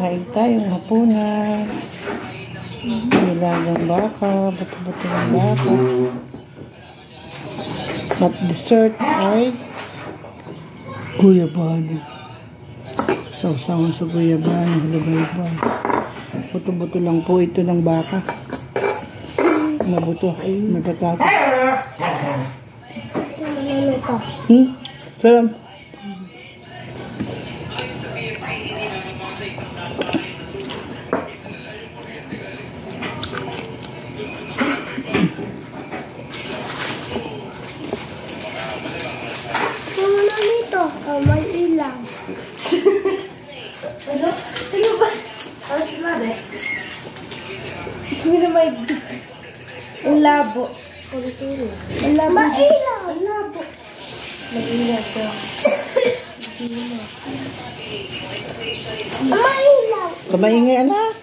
Kain tayong hapunan. Nilagang baka, buto-buto ng baka. At dessert ay guyabano. Sausawan sa guyabano, halabay-bay. Buto-buto lang po ito ng baka. Mabuto, may patata. Sarap. May ilang. Ano? Sino ba? Ano si Mare? Sino may... Ang labo. Ang labo. Mailaw. Ang labo. Mag-ilaw ko. Mailaw. Kamaingay, anak.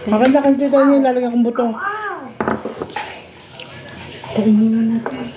Maganda kang tita niya, lalagyan kong buto. Kainin mo natin.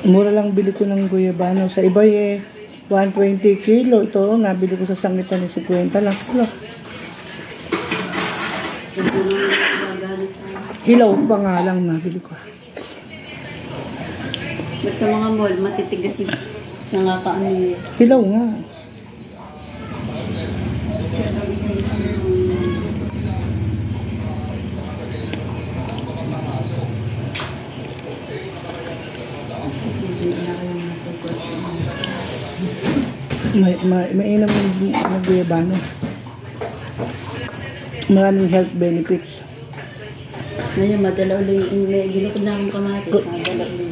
Mura lang bili ko ng guyabano. Sa iba 120 kilo. Ito, nabili ko sa sangitan ni 50 lang. Hilaw pa nga lang nabili ko. Ba't sa mga mall, matitigas yung nangakaan niya? Hilaw nga. Mainam ng guyabano. Maraming health benefits. Ngayon, madala ulit. May ginukod na akong kamatis. Madala ulit.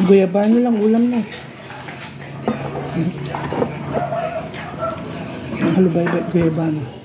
Guyabano lang, ulam na. Halubay-bay, guyabano.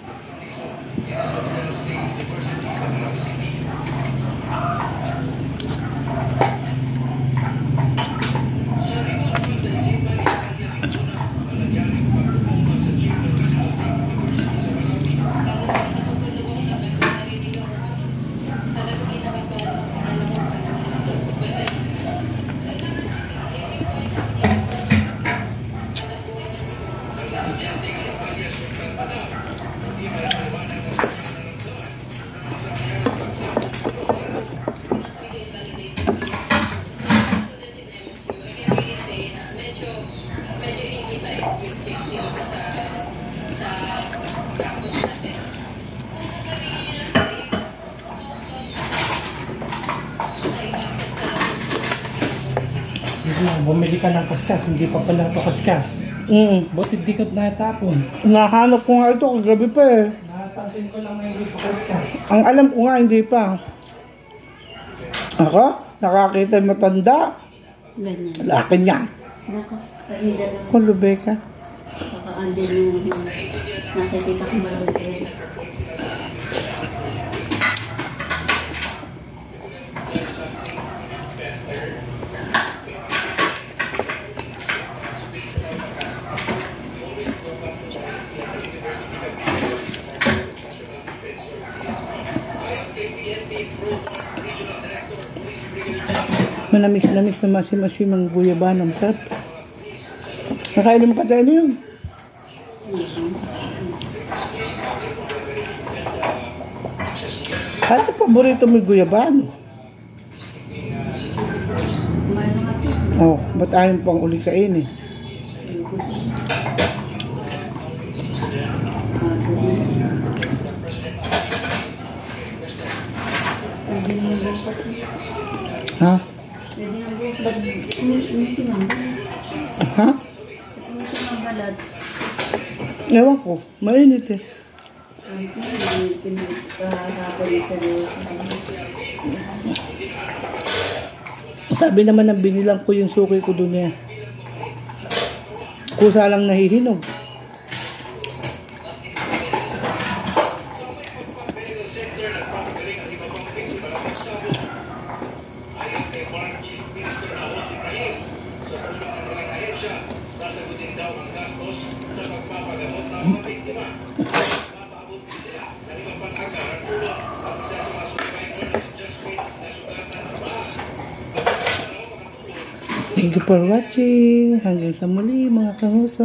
Bumili ka ng kaskas, hindi pa pala ito kaskas. Buti di ko natapon. Nahanap ko nga ito, kagabi pa eh. Napansin ko lang na hindi pa kaskas. Ang alam ko nga, hindi pa. Ako, nakakita yung matanda. Ganyan. Laki niya. Baka, kainda lang. Kulubay ka. Baka andin yung nakikita ko malagay. Manamis-namis na masim-masim ang guyabano. Masarap. Nakailan mo pa tayo yun? Ano paborito mo yung guyabano? Oh, ba't ayaw pang uli kain eh? Ha? Ha? Ewan ko, mainit eh. Sabi naman ng binilang ko yung suki ko doon eh. Kusa lang nahihinog. Thank you for watching. Hanggang sa muli mga kahuso.